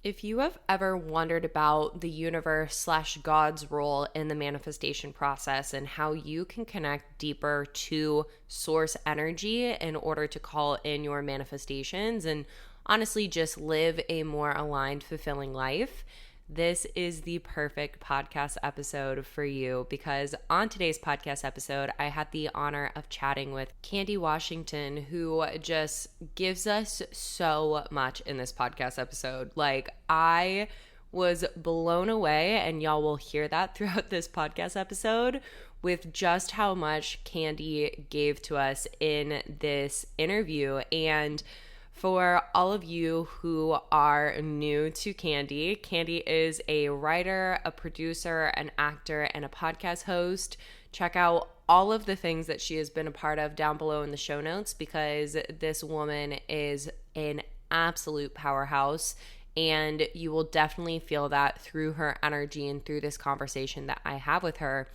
If you have ever wondered about the universe / God's role in the manifestation process and how you can connect deeper to source energy in order to call in your manifestations and honestly just live a more aligned, fulfilling life, this is the perfect podcast episode for you, because on today's podcast episode, I had the honor of chatting with Candy Washington, who just gives us so much in this podcast episode. Like, I was blown away, and y'all will hear that throughout this podcast episode, with just how much Candy gave to us in this interview. And for all of you who are new to Candy, Candy is a writer, a producer, an actor, and a podcast host. Check out all of the things that she has been a part of down below in the show notes, because this woman is an absolute powerhouse, and you will definitely feel that through her energy and through this conversation that I have with her.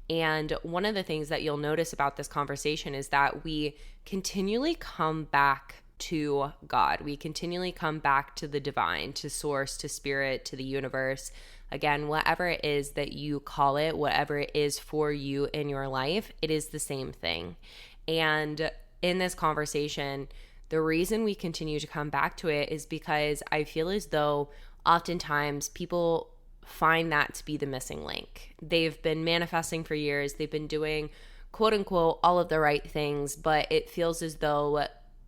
And one of the things that you'll notice about this conversation is that we continually come back to God. We continually come back to the divine, to source, to spirit, to the universe. Again, whatever it is that you call it, whatever it is for you in your life, it is the same thing. And in this conversation, the reason we continue to come back to it is because I feel as though oftentimes people find that to be the missing link. They've been manifesting for years. They've been doing, quote unquote, all of the right things, but it feels as though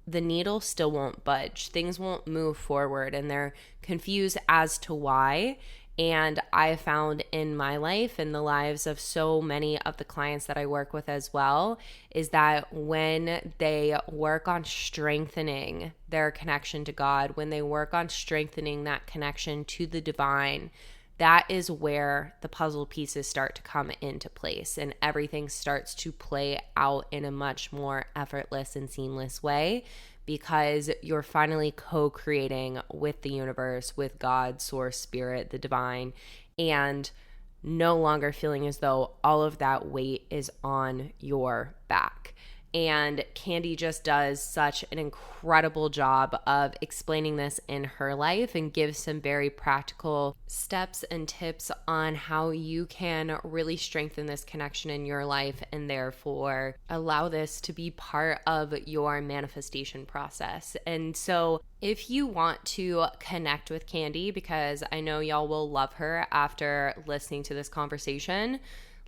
the needle still won't budge. Things won't move forward, and they're confused as to why. And I found in my life and the lives of so many of the clients that I work with as well, is that when they work on strengthening their connection to God, when they work on strengthening that connection to the divine, that is where the puzzle pieces start to come into place, and everything starts to play out in a much more effortless and seamless way, because you're finally co-creating with the universe, with God, source, spirit, the divine, and no longer feeling as though all of that weight is on your back. And Candy just does such an incredible job of explaining this in her life, and gives some very practical steps and tips on how you can really strengthen this connection in your life, and therefore allow this to be part of your manifestation process. And so if you want to connect with Candy, because I know y'all will love her after listening to this conversation,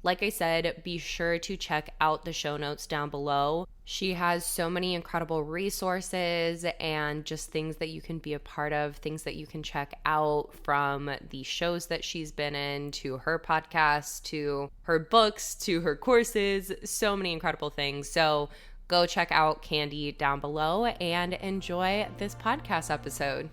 like I said, be sure to check out the show notes down below. She has so many incredible resources and just things that you can be a part of, things that you can check out, from the shows that she's been in, to her podcast, to her books, to her courses, so many incredible things. So go check out Candy down below and enjoy this podcast episode.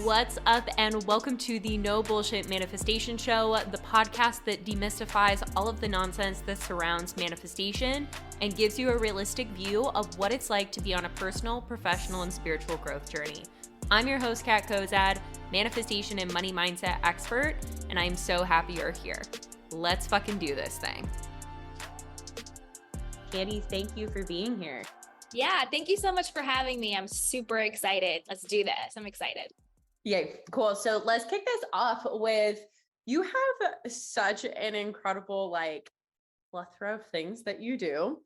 What's up, and welcome to the No Bullshit Manifestation Show, the podcast that demystifies all of the nonsense that surrounds manifestation and gives you a realistic view of what it's like to be on a personal, professional, and spiritual growth journey. I'm your host, Kat Kozad, manifestation and money mindset expert, and I'm so happy you're here. Let's fucking do this thing. Candy, thank you for being here. Yeah, thank you so much for having me. I'm super excited. Let's do this. I'm excited. Yay, cool. So let's kick this off with, you have such an incredible plethora of things that you do.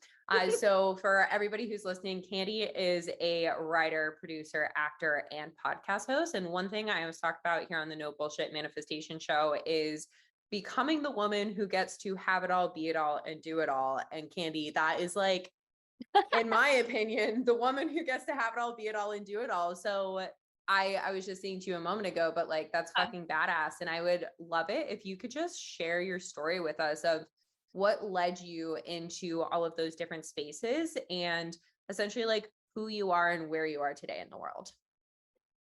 So for everybody who's listening, Candy is a writer, producer, actor, and podcast host. And one thing I always talk about here on the No Bullshit Manifestation Show is becoming the woman who gets to have it all, be it all, and do it all. And Candy, that is in my opinion, the woman who gets to have it all, be it all, and do it all. So I was just saying to you a moment ago, but that's fucking badass. And I would love it if you could just share your story with us of what led you into all of those different spaces, and essentially who you are and where you are today in the world.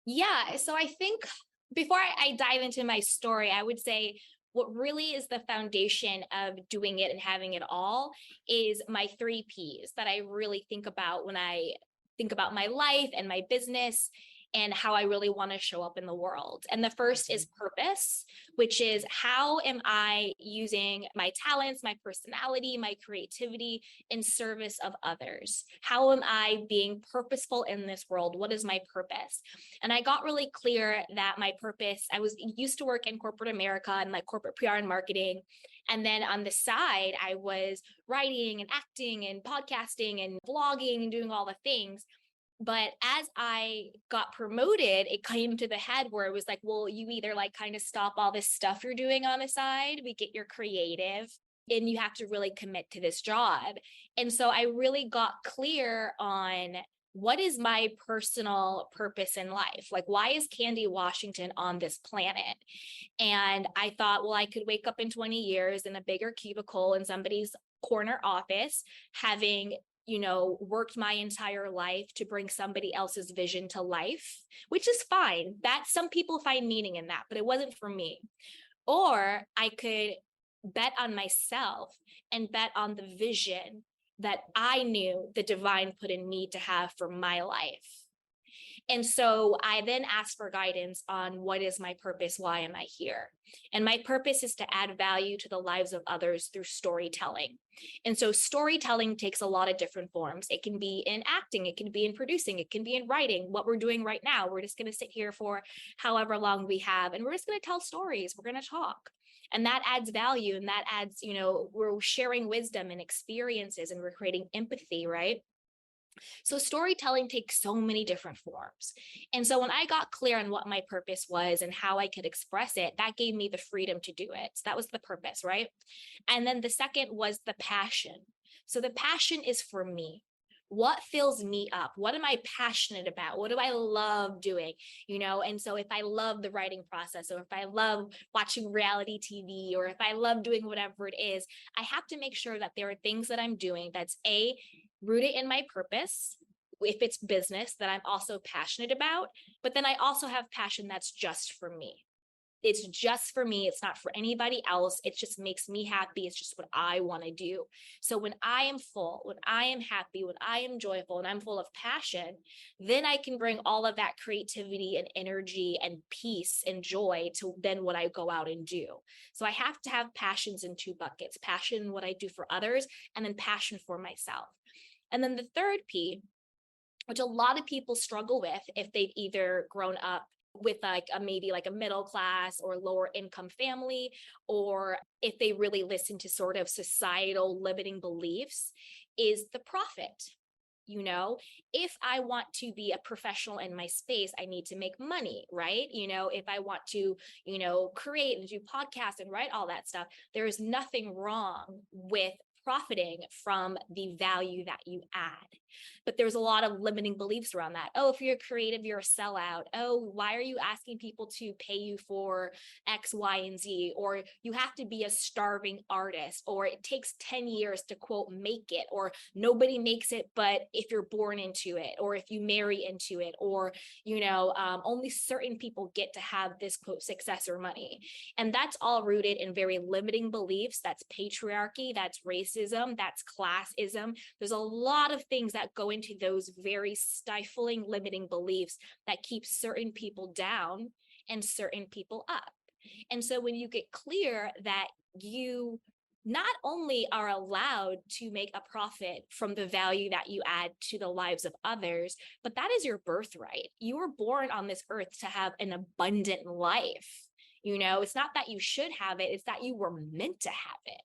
Yeah. So I think before I dive into my story, I would say what really is the foundation of doing it and having it all is my 3 Ps that I really think about when I think about my life and my business. and how I really want to show up in the world. And the first is purpose, which is how am I using my talents, my personality, my creativity in service of others? How am I being purposeful in this world? What is my purpose? And I got really clear that my purpose, I was used to work in corporate America and like corporate PR and marketing. And then on the side, I was writing and acting and podcasting and blogging and doing all the things. But as I got promoted, it came to the head where it was like, well, you either like kind of stop all this stuff you're doing on the side, we get your creative, and you have to really commit to this job. And so I really got clear on what is my personal purpose in life? Like, why is Candy Washington on this planet? And I thought, well, I could wake up in 20 years in a bigger cubicle in somebody's corner office, having worked my entire life to bring somebody else's vision to life, which is fine. That some people find meaning in that, but it wasn't for me. Or I could bet on myself and bet on the vision that I knew the divine put in me to have for my life. And so I then asked for guidance on what is my purpose? Why am I here? And my purpose is to add value to the lives of others through storytelling. And so storytelling takes a lot of different forms. It can be in acting, it can be in producing, it can be in writing. What we're doing right now, we're just going to sit here for however long we have, and we're just going to tell stories. We're going to talk. And that adds value, and that adds, we're sharing wisdom and experiences, and we're creating empathy, right? So storytelling takes so many different forms. And so when I got clear on what my purpose was and how I could express it, that gave me the freedom to do it. So that was the purpose, right? And then the second was the passion. So the passion is for me. What fills me up? What am I passionate about? What do I love doing? And so if I love the writing process, or if I love watching reality TV, or if I love doing whatever it is, I have to make sure that there are things that I'm doing that's rooted in my purpose. If it's business that I'm also passionate about, but then I also have passion that's just for me. It's just for me. It's not for anybody else. It just makes me happy. It's just what I want to do. So when I am full, when I am happy, when I am joyful, and I'm full of passion, then I can bring all of that creativity and energy and peace and joy to then what I go out and do. So I have to have passions in two buckets: passion in what I do for others, and then passion for myself. And then the third P, which a lot of people struggle with if they've either grown up with maybe a middle class or lower income family, or if they really listen to sort of societal limiting beliefs, is the profit. If I want to be a professional in my space, I need to make money, right? If I want to, create and do podcasts and write all that stuff, there is nothing wrong with profiting from the value that you add. But there's a lot of limiting beliefs around that. Oh, if you're creative, you're a sellout. Oh, why are you asking people to pay you for X, Y, and Z? Or you have to be a starving artist, or it takes 10 years to quote make it, or nobody makes it but if you're born into it, or if you marry into it, or only certain people get to have this quote success or money. And that's all rooted in very limiting beliefs. That's patriarchy, that's racism, that's classism. There's a lot of things that go into those very stifling, limiting beliefs that keep certain people down and certain people up. And so when you get clear that you not only are allowed to make a profit from the value that you add to the lives of others, but that is your birthright. You were born on this earth to have an abundant life. It's not that you should have it, it's that you were meant to have it.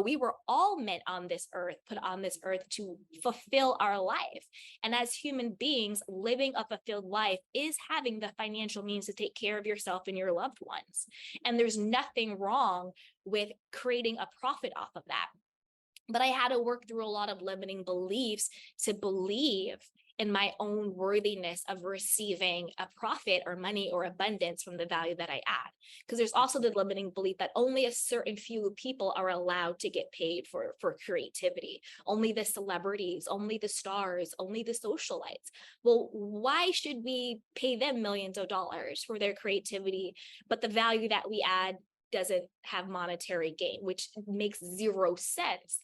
We were all meant on this earth, put on this earth to fulfill our life. And as human beings, living a fulfilled life is having the financial means to take care of yourself and your loved ones. And there's nothing wrong with creating a profit off of that. But I had to work through a lot of limiting beliefs to believe in my own worthiness of receiving a profit or money or abundance from the value that I add. Because there's also the limiting belief that only a certain few people are allowed to get paid for creativity. Only the celebrities, only the stars, only the socialites. Well, why should we pay them millions of dollars for their creativity, but the value that we add doesn't have monetary gain, which makes zero sense.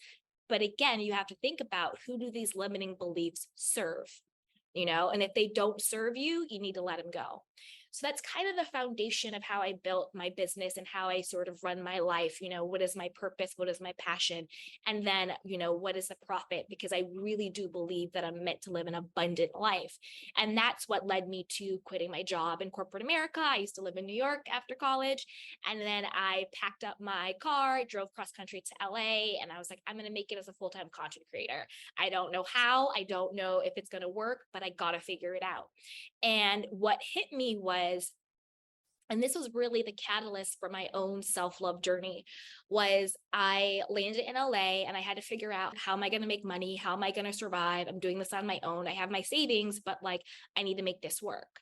But again, you have to think about, who do these limiting beliefs serve? and if they don't serve you, you need to let them go. So that's kind of the foundation of how I built my business and how I sort of run my life. What is my purpose? What is my passion? And then, what is the profit? Because I really do believe that I'm meant to live an abundant life. And that's what led me to quitting my job in corporate America. I used to live in New York after college. And then I packed up my car, drove cross country to LA, and I was like, I'm going to make it as a full-time content creator. I don't know how, I don't know if it's going to work, but I got to figure it out. And what hit me was, and this was really the catalyst for my own self-love journey, was I landed in LA and I had to figure out, how am I going to make money? How am I going to survive? I'm doing this on my own. I have my savings, but I need to make this work.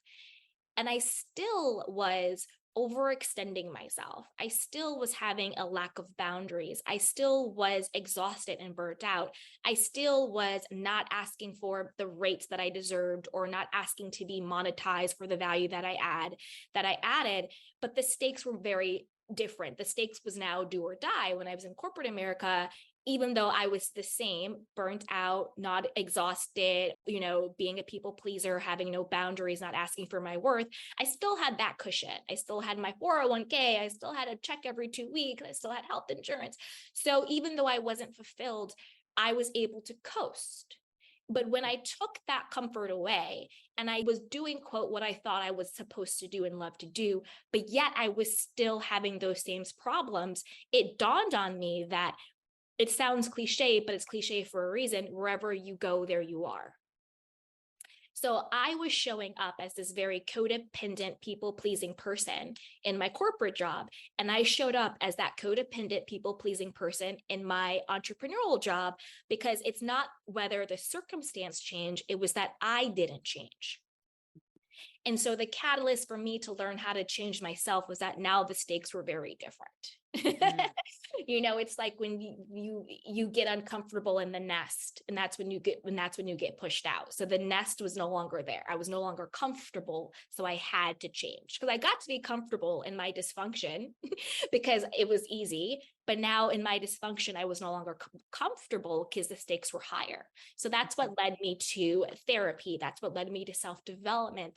And I still was overextending myself. I still was having a lack of boundaries. I still was exhausted and burnt out. I still was not asking for the rates that I deserved, or not asking to be monetized for the value that I added. But the stakes were very different. The stakes was now do or die. When I was in corporate America, even though I was the same, burnt out, not exhausted, being a people pleaser, having no boundaries, not asking for my worth, I still had that cushion. I still had my 401k. I still had a check every 2 weeks. I still had health insurance. So even though I wasn't fulfilled, I was able to coast. But when I took that comfort away and I was doing, quote, what I thought I was supposed to do and love to do, but yet I was still having those same problems, it dawned on me that it sounds cliche, but it's cliche for a reason. Wherever you go, there you are. So I was showing up as this very codependent, people-pleasing person in my corporate job. And I showed up as that codependent, people-pleasing person in my entrepreneurial job, because it's not whether the circumstance changed, it was that I didn't change. And so the catalyst for me to learn how to change myself was that now the stakes were very different. Mm. It's like when you get uncomfortable in the nest, and that's when you get pushed out. So the nest was no longer there. I was no longer comfortable. So I had to change, because I got to be comfortable in my dysfunction because it was easy. But now in my dysfunction, I was no longer comfortable because the stakes were higher. So that's what led me to therapy. That's what led me to self-development.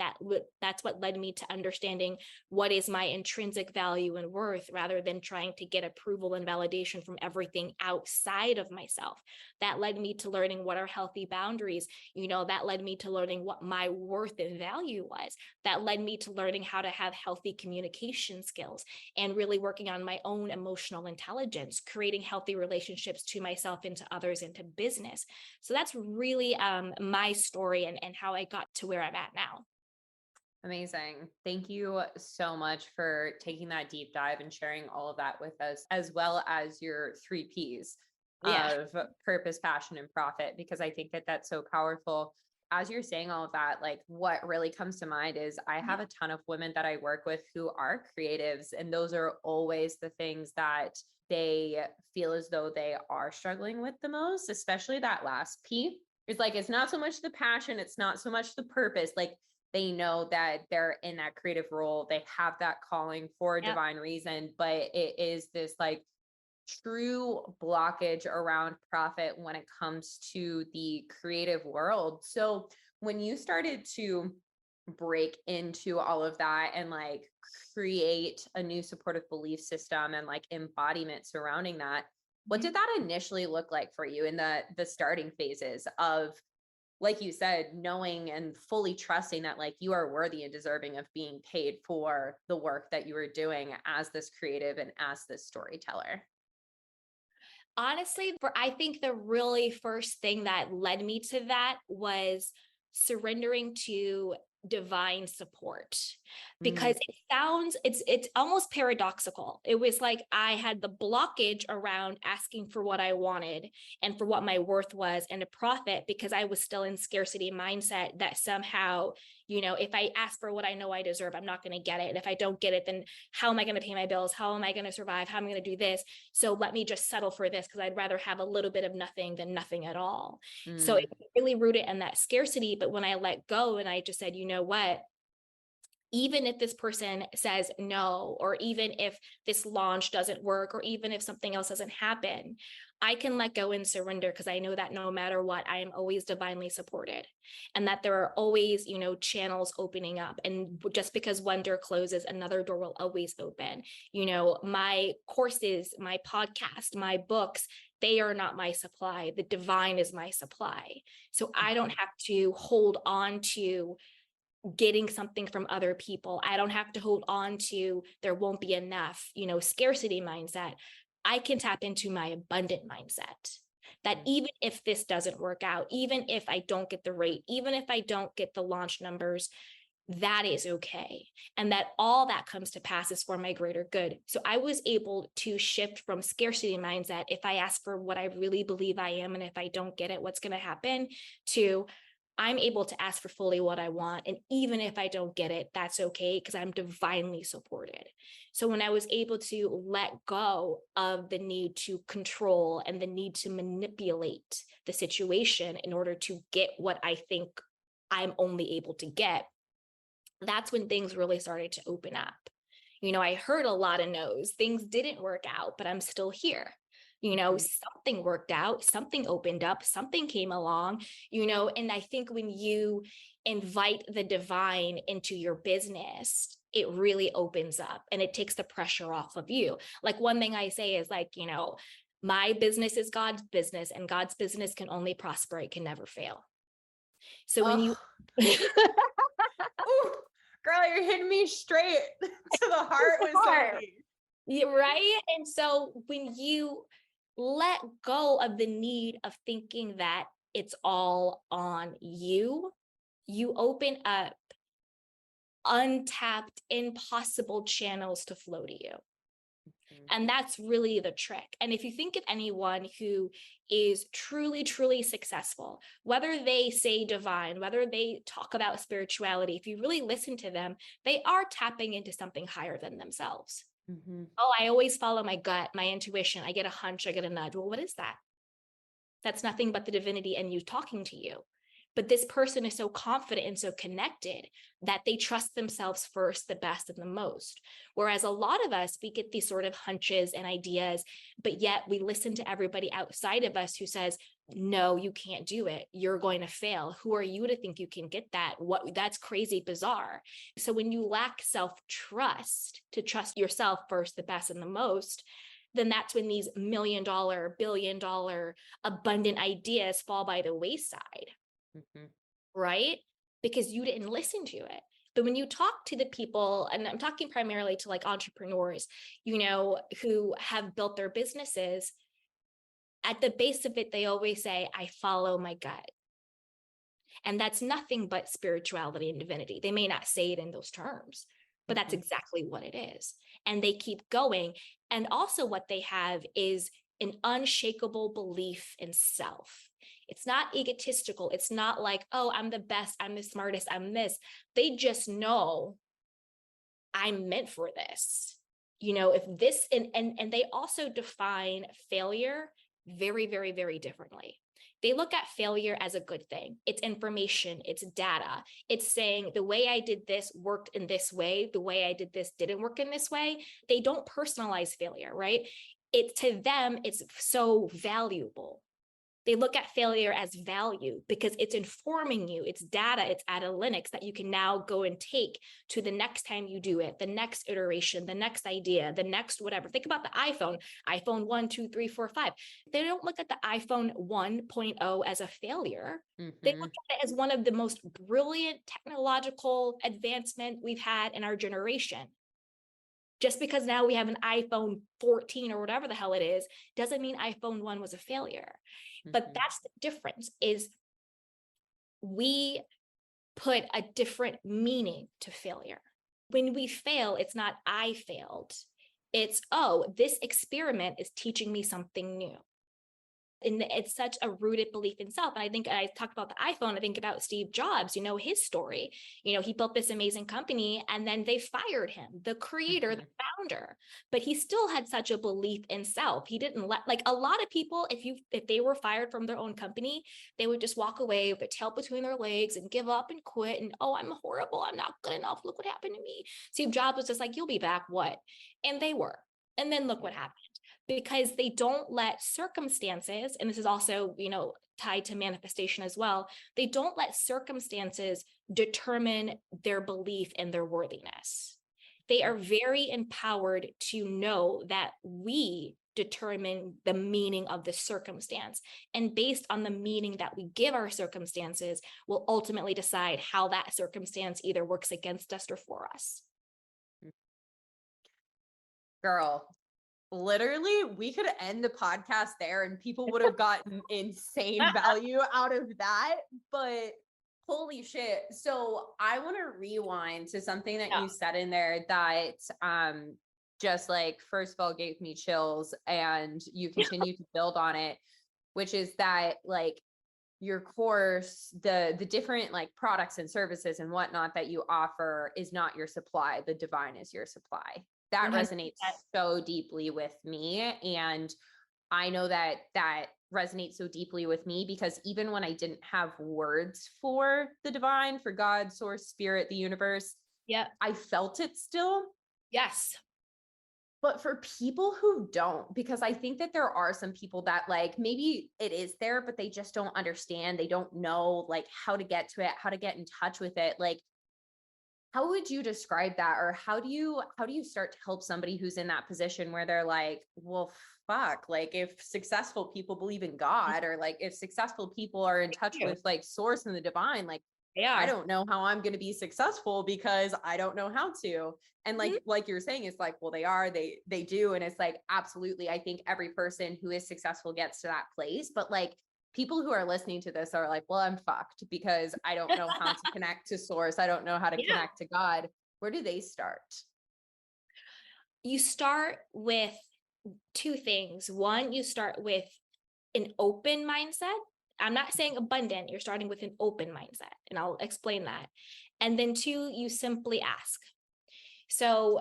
That's what led me to understanding what is my intrinsic value and worth, rather than trying to get approval and validation from everything outside of myself. That led me to learning what are healthy boundaries. That led me to learning what my worth and value was. That led me to learning how to have healthy communication skills and really working on my own emotional intelligence, creating healthy relationships to myself and to others and to business. So that's really my story and how I got to where I'm at now. Amazing. Thank you so much for taking that deep dive and sharing all of that with us, as well as your 3 Ps of purpose, passion, and profit, because I think that that's so powerful. As you're saying all of that, what really comes to mind is I have a ton of women that I work with who are creatives, and those are always the things that they feel as though they are struggling with the most, especially that last P. It's not so much the passion, it's not so much the purpose. They know that they're in that creative role. They have that calling for a divine reason, but it is this true blockage around profit when it comes to the creative world. So when you started to break into all of that and create a new supportive belief system and embodiment surrounding that, what did that initially look like for you in the starting phases of, like you said, knowing and fully trusting that you are worthy and deserving of being paid for the work that you were doing as this creative and as this storyteller? Honestly, I think the really first thing that led me to that was surrendering to divine support, because it's almost paradoxical. It was like I had the blockage around asking for what I wanted and for what my worth was and a profit, because I was still in scarcity mindset that somehow, if I ask for what I know I deserve, I'm not going to get it. And if I don't get it, then how am I going to pay my bills? How am I going to survive? How am I going to do this? So let me just settle for this, because I'd rather have a little bit of nothing than nothing at all. So it really rooted in that scarcity. But when I let go and I just said, you know what? even if this person says no, or even if this launch doesn't work, or even if something else doesn't happen, I can let go and surrender because I know that no matter what, I am always divinely supported, and that there are always, channels opening up. And just because one door closes, another door will always open. My courses, my podcast, my books, they are not my supply. The divine is my supply. So I don't have to hold on to getting something from other people. I don't have to hold on to there won't be enough, scarcity mindset. I can tap into my abundant mindset that even if this doesn't work out, even if I don't get the rate, even if I don't get the launch numbers, that is okay. And that all that comes to pass is for my greater good. So I was able to shift from scarcity mindset, if I ask for what I really believe I am, and if I don't get it, what's going to happen, to I'm able to ask for fully what I want. And even if I don't get it, that's okay, because I'm divinely supported. So when I was able to let go of the need to control and the need to manipulate the situation in order to get what I think I'm only able to get, that's when things really started to open up. I heard a lot of no's. Things didn't work out, but I'm still here. Something worked out, something opened up, something came along, and I think when you invite the divine into your business, it really opens up and it takes the pressure off of you. Like, one thing I say is, like, my business is God's business, and God's business can only prosper. It can never fail. So when you Ooh, girl, you're hitting me straight to the heart with something. Yeah, right. And so when you let go of the need of thinking that it's all on you, you open up untapped, impossible channels to flow to you. And that's really the trick. And if you think of anyone who is truly, truly successful, whether they say divine, whether they talk about spirituality, if you really listen to them, they are tapping into something higher than themselves. Oh, I always follow my gut, my intuition. I get a hunch, I get a nudge. Well, what is that? That's nothing but the divinity and you talking to you. But this person is so confident and so connected that they trust themselves first, the best, and the most. Whereas a lot of us, we get these sort of hunches and ideas, but yet we listen to everybody outside of us who says, no, you can't do it. You're going to fail. Who are you to think you can get that? That's crazy bizarre. So when you lack self-trust, to trust yourself first, the best, and the most, then that's when these $1 million, $1 billion abundant ideas fall by the wayside. Right? Because you didn't listen to it. But when you talk to the people, and I'm talking primarily to like entrepreneurs, who have built their businesses, at the base of it, they always say, I follow my gut. And that's nothing but spirituality and divinity. They may not say it in those terms, but that's exactly what it is. And they keep going. And also what they have is an unshakable belief in self. It's not egotistical. It's not like, oh, I'm the best, I'm the smartest, I'm this. They just know I'm meant for this. If this, and they also define failure very, very, very differently. They look at failure as a good thing. It's information, it's data. It's saying the way I did this worked in this way, the way I did this didn't work in this way. They don't personalize failure, right? To them, it's so valuable. They look at failure as value because it's informing you. It's data, it's analytics that you can now go and take to the next time you do it, the next iteration, the next idea, the next whatever. Think about the iPhone 1, 2, 3, 4, 5. They don't look at the iPhone 1.0 as a failure. They look at it as one of the most brilliant technological advancement we've had in our generation. Just because now we have an iPhone 14 or whatever the hell it is, doesn't mean iPhone 1 was a failure. But that's the difference, is we put a different meaning to failure. When we fail, it's not I failed. It's, oh, this experiment is teaching me something new. And it's such a rooted belief in self. And I think I talked about the iPhone. I think about Steve Jobs, his story. He built this amazing company and then they fired him, the creator, the founder, but he still had such a belief in self. He didn't like a lot of people, if they were fired from their own company, they would just walk away with their tail between their legs and give up and quit. And, oh, I'm horrible. I'm not good enough. Look what happened to me. Steve Jobs was just like, you'll be back. What? And they were. And then look what happened. Because they don't let circumstances, and this is also, tied to manifestation as well, they don't let circumstances determine their belief in their worthiness. They are very empowered to know that we determine the meaning of the circumstance. And based on the meaning that we give our circumstances, we'll ultimately decide how that circumstance either works against us or for us. Girl, literally, we could end the podcast there and people would have gotten insane value out of that. But holy shit. So I want to rewind to something that you said in there that just like, first of all, gave me chills, and you continue to build on it, which is that like your course, the different like products and services and whatnot that you offer is not your supply. The divine is your supply. That resonates so deeply with me. And I know that resonates so deeply with me because even when I didn't have words for the divine, for God, source, spirit, the universe, I felt it still. Yes. But for people who don't, because I think that there are some people that like, maybe it is there, but they just don't understand. They don't know like how to get to it, how to get in touch with it. Like, how would you describe that? Or how do you start to help somebody who's in that position where they're like, well, fuck, like if successful people believe in God, or like if successful people are in touch with like source and the divine, like, I don't know how I'm going to be successful because I don't know how to. And like you're saying, it's like, well, they do. And it's like, absolutely. I think every person who is successful gets to that place, but like, people who are listening to this are like, well, I'm fucked because I don't know how to connect to source. I don't know how to connect to God. Where do they start? You start with two things. One, you start with an open mindset. I'm not saying abundant. You're starting with an open mindset, and I'll explain that. And then two, you simply ask. So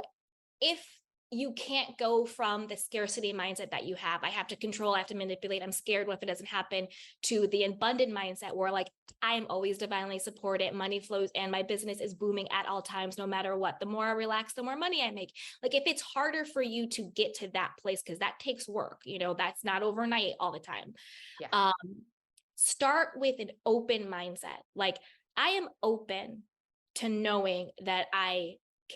if you can't go from the scarcity mindset that you have, I have to control, I have to manipulate, I'm scared what if it doesn't happen, to the abundant mindset where like, I'm always divinely supported, money flows and my business is booming at all times, no matter what. The more I relax, the more money I make. Like if it's harder for you to get to that place, because that takes work, that's not overnight all the time. Start with an open mindset. Like I am open to knowing that I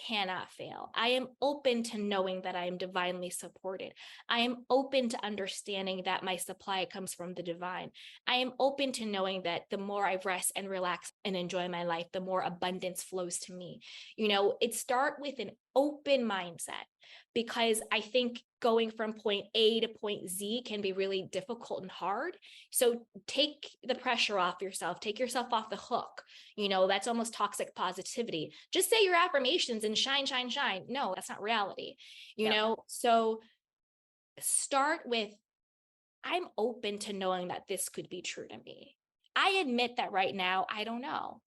cannot fail. I am open to knowing that I am divinely supported. I am open to understanding that my supply comes from the divine. I am open to knowing that the more I rest and relax and enjoy my life, the more abundance flows to me. It starts with an open mindset, because I think going from point A to point Z can be really difficult and hard. So take the pressure off yourself, take yourself off the hook. That's almost toxic positivity. Just say your affirmations and shine, shine, shine. No, that's not reality. So start with, I'm open to knowing that this could be true to me. I admit that right now, I don't know.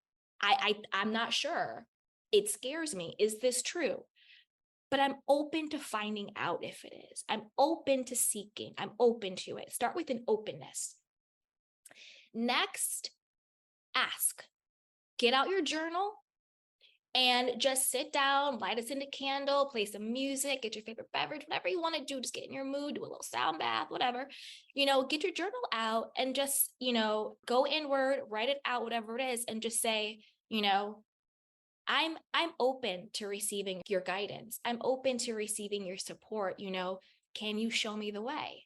I'm not sure. It scares me. Is this true? But I'm open to finding out if it is. I'm open to seeking. I'm open to it. Start with an openness. Next, ask. Get out your journal and just sit down, light a scented candle, play some music, get your favorite beverage, whatever you want to do. Just get in your mood, do a little sound bath, whatever. Get your journal out and just, go inward, write it out, whatever it is, and just say, I'm open to receiving your guidance. I'm open to receiving your support. Can you show me the way?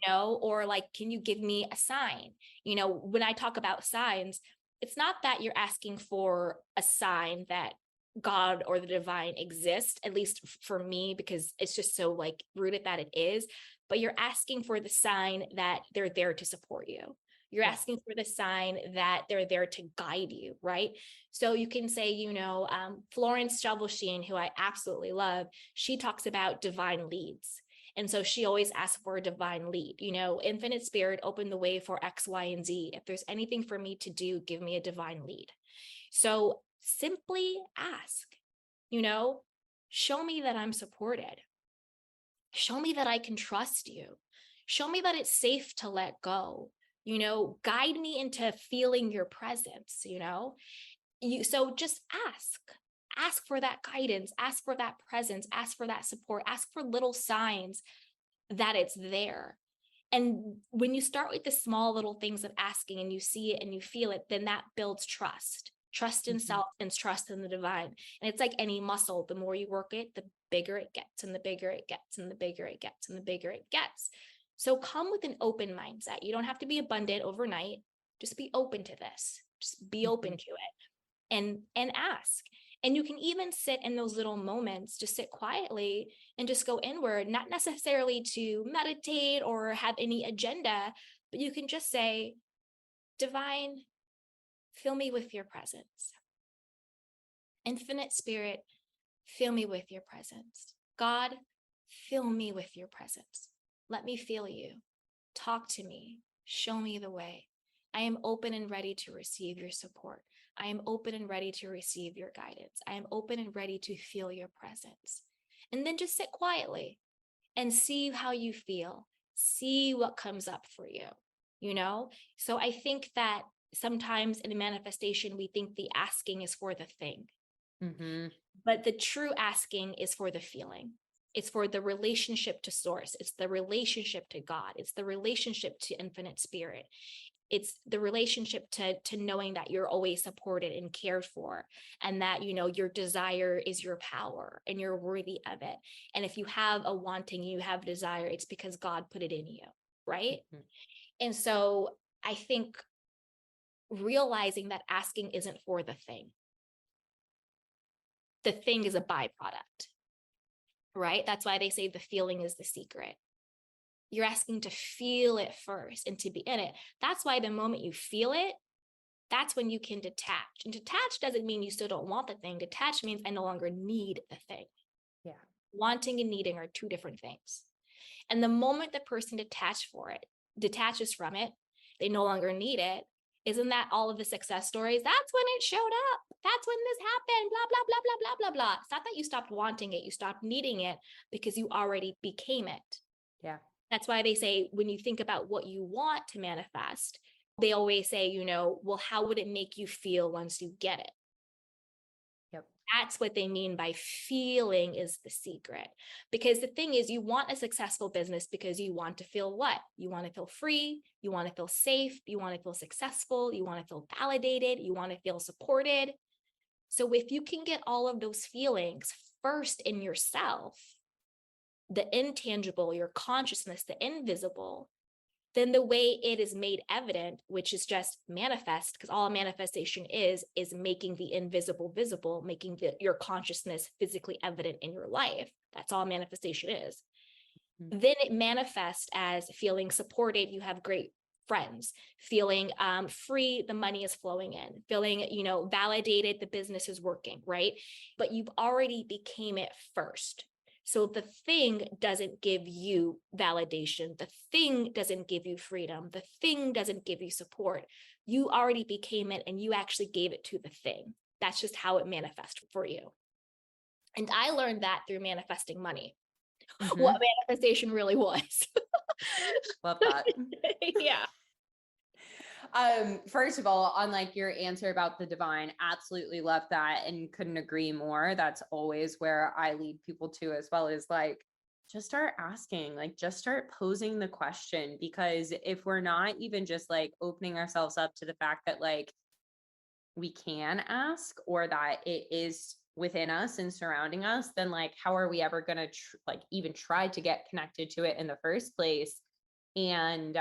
Or like, can you give me a sign? When I talk about signs, it's not that you're asking for a sign that God or the divine exists, at least for me, because it's just so like rooted that it is, but you're asking for the sign that they're there to support you. You're asking for the sign that they're there to guide you, right? So you can say, Florence Shelvelstein, who I absolutely love, she talks about divine leads. And so she always asks for a divine lead, infinite spirit, open the way for X, Y, and Z. If there's anything for me to do, give me a divine lead. So simply ask, show me that I'm supported. Show me that I can trust you. Show me that it's safe to let go. Guide me into feeling your presence, so just ask for that guidance, ask for that presence, ask for that support, ask for little signs that it's there. And when you start with the small little things of asking and you see it and you feel it, then that builds trust in self and trust in the divine. And it's like any muscle, the more you work it, the bigger it gets and the bigger it gets and the bigger it gets and the bigger it gets. So come with an open mindset. You don't have to be abundant overnight. Just be open to this. Just be open to it and ask. And you can even sit in those little moments, just sit quietly and just go inward, not necessarily to meditate or have any agenda, but you can just say, divine, fill me with your presence. Infinite spirit, fill me with your presence. God, fill me with your presence. Let me feel you. Talk to me. Show me the way. I am open and ready to receive your support. I am open and ready to receive your guidance. I am open and ready to feel your presence. And then just sit quietly and see how you feel. See what comes up for you, So I think that sometimes in a manifestation, we think the asking is for the thing. But the true asking is for the feeling. It's for the relationship to source. It's the relationship to God. It's the relationship to infinite spirit. It's the relationship to knowing that you're always supported and cared for, and that, your desire is your power and you're worthy of it. And if you have a wanting, you have desire, it's because God put it in you, right? And so I think realizing that asking isn't for the thing. The thing is a byproduct, right? That's why they say the feeling is the secret. You're asking to feel it first and to be in it. That's why the moment you feel it, that's when you can detach. And detach doesn't mean you still don't want the thing. Detach means I no longer need the thing. Yeah. Wanting and needing are two different things. And the moment the person detaches from it, they no longer need it. Isn't that all of the success stories? That's when it showed up. That's when this happened, blah, blah, blah, blah, blah, blah, blah. It's not that you stopped wanting it. You stopped needing it because you already became it. Yeah. That's why they say, when you think about what you want to manifest, they always say, well, how would it make you feel once you get it? Yep. That's what they mean by feeling is the secret. Because the thing is, you want a successful business because you want to feel what? You want to feel free. You want to feel safe. You want to feel successful. You want to feel validated. You want to feel supported. So if you can get all of those feelings first in yourself, the intangible, your consciousness, the invisible, then the way it is made evident, which is just manifest, because all manifestation is making the invisible visible, making your consciousness physically evident in your life. That's all manifestation is. Then it manifests as feeling supported. You have great friends, feeling free, the money is flowing in, feeling, validated, the business is working, right? But you've already became it first. So the thing doesn't give you validation. The thing doesn't give you freedom. The thing doesn't give you support. You already became it and you actually gave it to the thing. That's just how it manifests for you. And I learned that through manifesting money, what manifestation really was. Love that. Yeah. First of all, on your answer about the divine, absolutely love that and couldn't agree more. That's always where I lead people to, as well as just start asking, just start posing the question, because if we're not even just opening ourselves up to the fact that we can ask, or that it is within us and surrounding us, then how are we ever going to even try to get connected to it in the first place? And,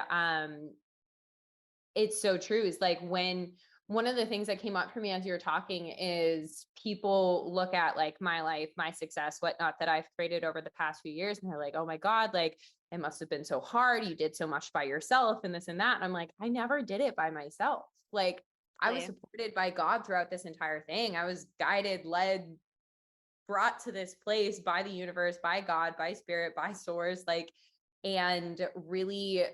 it's so true. It's when one of the things that came up for me as you were talking is people look at my life, my success, whatnot that I've created over the past few years. And they're like, oh my God, it must've been so hard. You did so much by yourself and this and that. And I'm like, I never did it by myself. I was supported by God throughout this entire thing. I was guided, led, brought to this place by the universe, by God, by spirit, by source, like, and really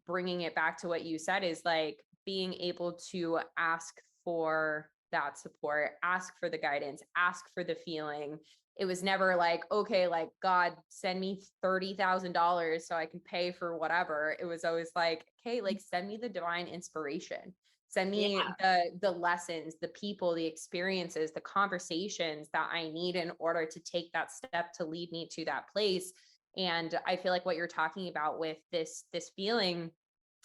bringing it back to what you said is like being able to ask for that support, ask for the guidance, ask for the feeling. It was never like, okay, like God, send me $30,000 so I can pay for whatever. It was always like, okay, like send me the divine inspiration. Send me the lessons, the people, the experiences, the conversations that I need in order to take that step to lead me to that place. And I feel like what you're talking about with this feeling,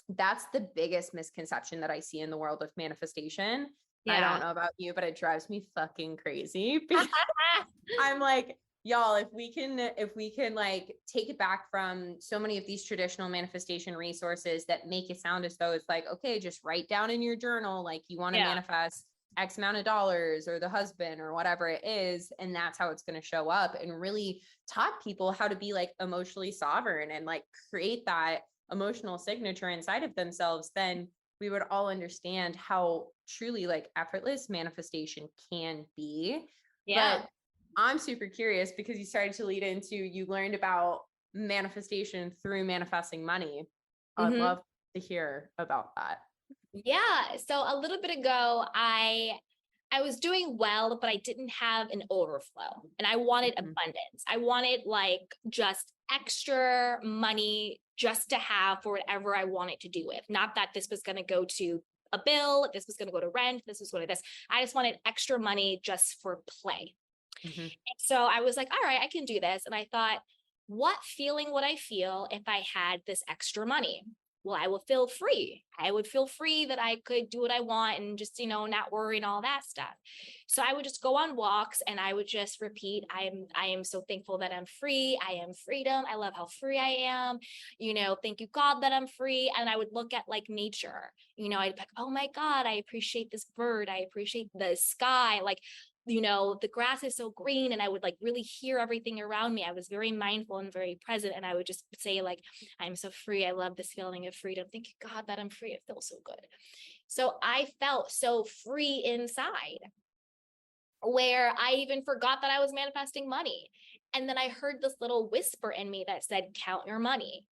that's the biggest misconception that I see in the world of manifestation. I don't know about you, but it drives me fucking crazy because I'm like, y'all, if we can like take it back from so many of these traditional manifestation resources that make it sound as though it's like, okay, just write down in your journal, like you want to manifest X amount of dollars or the husband or whatever it is. And that's how it's going to show up, and really taught people how to be like emotionally sovereign and like create that emotional signature inside of themselves, then we would all understand how truly like effortless manifestation can be. But I'm super curious because you started to lead into, you learned about manifestation through manifesting money. I'd love to hear about that. Yeah. So a little bit ago, I was doing well, but I didn't have an overflow, and I wanted abundance. I wanted like just extra money just to have for whatever I wanted to do with. Not that this was going to go to a bill, this was going to go to rent, this was going to this. I just wanted extra money just for play. And so I was like, all right, I can do this. And I thought, what feeling would I feel if I had this extra money? Well, I will feel free. I would feel free that I could do what I want and just, not worry and all that stuff. So I would just go on walks and I would just repeat, I am so thankful that I'm free. I am freedom. I love how free I am. Thank you, God, that I'm free. And I would look at like nature, I'd be like, oh my God, I appreciate this bird. I appreciate the sky. Like, the grass is so green, and I would like really hear everything around me. I was very mindful and very present. And I would just say like, I'm so free. I love this feeling of freedom. Thank you, God, that I'm free. It feels so good. So I felt so free inside, where I even forgot that I was manifesting money. And then I heard this little whisper in me that said, count your money.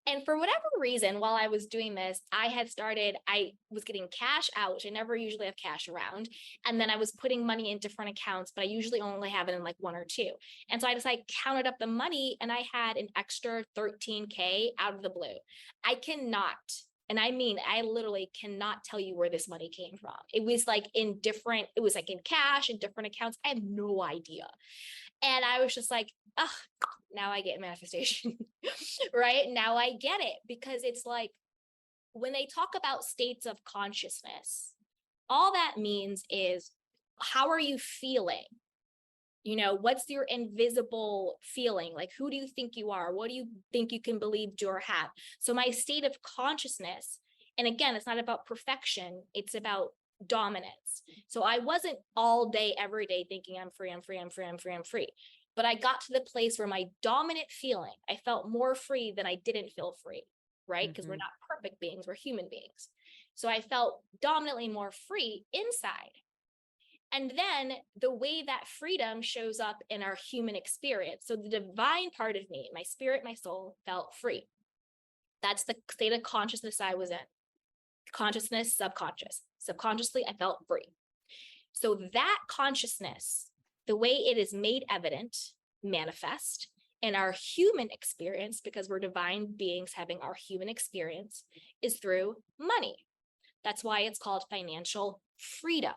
And for whatever reason, while I was doing this, I was getting cash out, which I never usually have cash around. And then I was putting money in different accounts, but I usually only have it in like one or two. And so I just like counted up the money, and I had an extra $13K out of the blue. I cannot, and I mean, I literally cannot tell you where this money came from. It was like in cash, in different accounts. I have no idea. And I was just like, oh, now I get manifestation, right? Now I get it, because it's like when they talk about states of consciousness, all that means is, how are you feeling? What's your invisible feeling? Like, who do you think you are? What do you think you can believe, do, or have? So my state of consciousness, and again, it's not about perfection, it's about dominance. So I wasn't all day, every day thinking I'm free, I'm free, I'm free, I'm free, I'm free. But I got to the place where my dominant feeling, I felt more free than I didn't feel free, right? Because we're not perfect beings, we're human beings. So I felt dominantly more free inside. And then the way that freedom shows up in our human experience. So the divine part of me, my spirit, my soul, felt free. That's the state of consciousness I was in. Consciousness, subconscious. Subconsciously, I felt free. So that consciousness, the way it is made evident, manifest in our human experience, because we're divine beings having our human experience, is through money. That's why it's called financial freedom.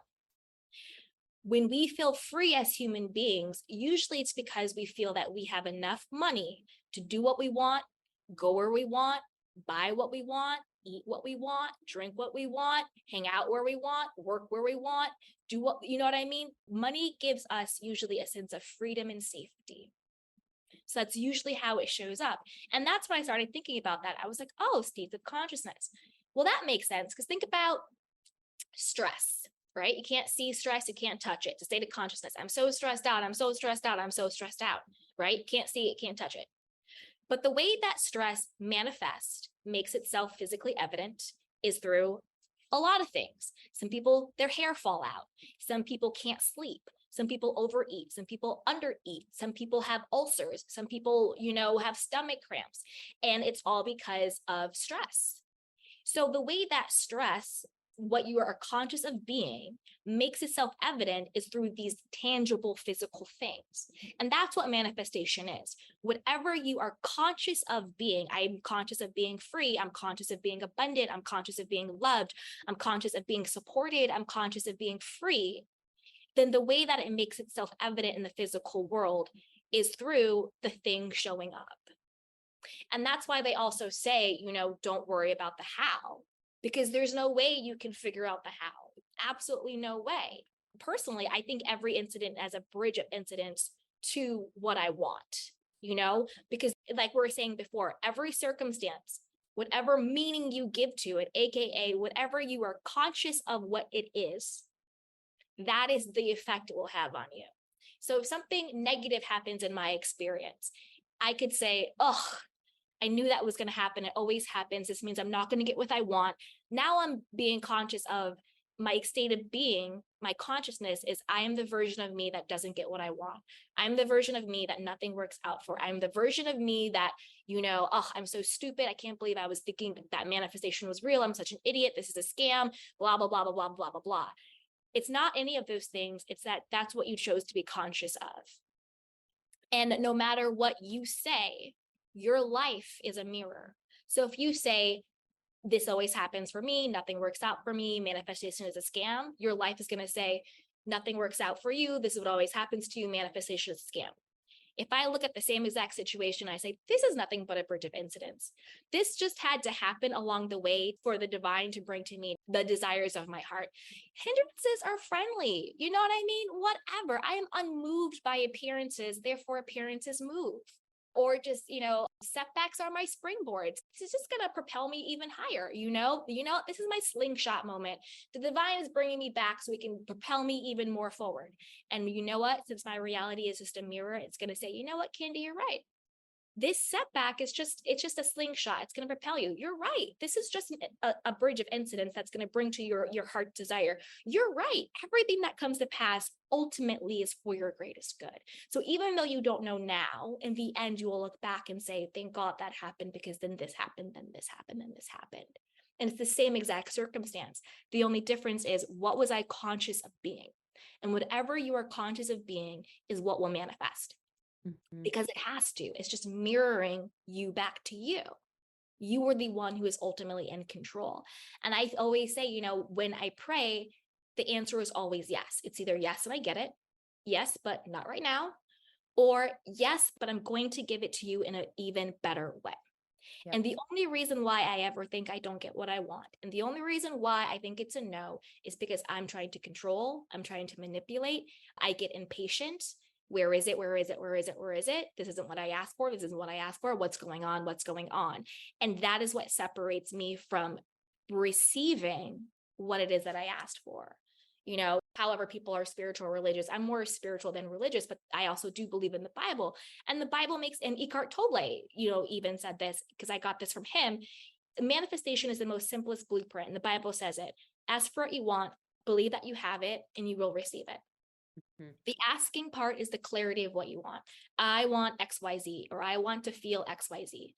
When we feel free as human beings, usually it's because we feel that we have enough money to do what we want, go where we want, buy what we want, eat what we want, drink what we want, hang out where we want, work where we want, do what, you know what I mean? Money gives us usually a sense of freedom and safety. So that's usually how it shows up. And that's when I started thinking about that. I was like, oh, states of consciousness. Well, that makes sense, because think about stress, right? You can't see stress, you can't touch it. It's a state of consciousness. I'm so stressed out, I'm so stressed out, I'm so stressed out, right? You can't see it, can't touch it. But the way that stress manifests, makes itself physically evident, is through a lot of things. Some people, their hair fall out. Some people can't sleep. Some people overeat, some people undereat, some people have ulcers, some people, have stomach cramps, and it's all because of stress. So the way that stress, what you are conscious of being, makes itself evident is through these tangible physical things. And that's what manifestation is. Whatever you are conscious of being, I'm conscious of being free, I'm conscious of being abundant, I'm conscious of being loved, I'm conscious of being supported, I'm conscious of being free, then the way that it makes itself evident in the physical world is through the thing showing up. And that's why they also say, don't worry about the how, because there's no way you can figure out the how. Absolutely no way. Personally, I think every incident as a bridge of incidents to what I want, because like we were saying before, every circumstance, whatever meaning you give to it, AKA whatever you are conscious of what it is, that is the effect it will have on you. So if something negative happens in my experience, I could say, oh, I knew that was going to happen. It always happens. This means I'm not going to get what I want. Now I'm being conscious of my state of being. My consciousness is I am the version of me that doesn't get what I want. I'm the version of me that nothing works out for. I'm the version of me that, oh, I'm so stupid. I can't believe I was thinking that manifestation was real. I'm such an idiot. This is a scam, blah, blah, blah, blah, blah, blah, blah, blah. It's not any of those things. It's that's what you chose to be conscious of. And no matter what you say, your life is a mirror. So if you say, this always happens for me, nothing works out for me, manifestation is a scam, your life is going to say, nothing works out for you, this is what always happens to you, manifestation is a scam. If I look at the same exact situation, I say, this is nothing but a bridge of incidents. This just had to happen along the way for the divine to bring to me the desires of my heart. Hindrances are friendly. You know what I mean? Whatever. I am unmoved by appearances, therefore appearances move. Or just, setbacks are my springboards. This is just going to propel me even higher. This is my slingshot moment. The divine is bringing me back so it can propel me even more forward. And you know what? Since my reality is just a mirror, it's going to say, you know what, Candy, you're right. This setback is just a slingshot. It's going to propel you. You're right. This is just a bridge of incidents that's going to bring to your heart's desire. You're right. Everything that comes to pass ultimately is for your greatest good. So even though you don't know now, in the end, you will look back and say, thank God that happened, because then this happened, then this happened, then this happened. And it's the same exact circumstance. The only difference is, what was I conscious of being? And whatever you are conscious of being is what will manifest. Mm-hmm. Because it has to. It's just mirroring you back to you. You are the one who is ultimately in control. And I always say, when I pray, the answer is always yes. It's either yes and I get it, yes, but not right now, or yes, but I'm going to give it to you in an even better way. Yep. And the only reason why I ever think I don't get what I want, and the only reason why I think it's a no, is because I'm trying to control, I'm trying to manipulate, I get impatient. Where is it? Where is it? Where is it? Where is it? This isn't what I asked for. This isn't what I asked for. What's going on? What's going on? And that is what separates me from receiving what it is that I asked for. However people are spiritual or religious, I'm more spiritual than religious, but I also do believe in the Bible. And the Bible and Eckhart Tolle, even said this, because I got this from him. Manifestation is the most simplest blueprint. And the Bible says it. Ask for what you want, believe that you have it, and you will receive it. Mm-hmm. The asking part is the clarity of what you want. I want XYZ, or I want to feel XYZ.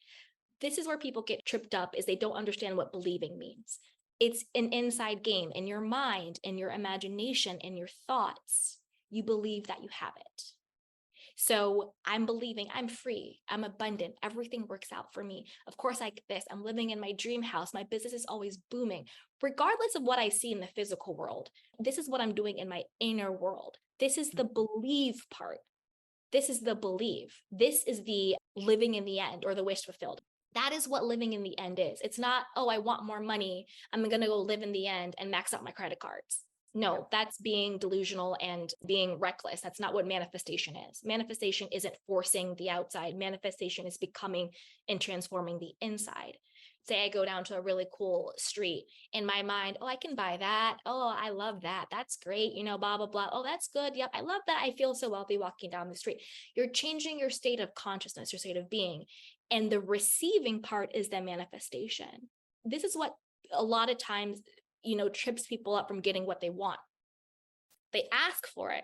This is where people get tripped up, is they don't understand what believing means. It's an inside game in your mind, in your imagination, in your thoughts. You believe that you have it. So I'm believing I'm free, I'm abundant, everything works out for me. Of course, I get this. I'm living in my dream house. My business is always booming. Regardless of what I see in the physical world, this is what I'm doing in my inner world. This is the believe part. This is the believe. This is the living in the end, or the wish fulfilled. That is what living in the end is. It's not, oh, I want more money, I'm going to go live in the end and max out my credit cards. No, that's being delusional and being reckless. That's not what manifestation is. Manifestation isn't forcing the outside. Manifestation is becoming and transforming the inside. Say I go down to a really cool street, in my mind, oh, I can buy that. Oh, I love that. That's great. Blah, blah, blah. Oh, that's good. Yep. I love that. I feel so wealthy walking down the street. You're changing your state of consciousness, your state of being. And the receiving part is the manifestation. This is what a lot of times, trips people up from getting what they want. They ask for it.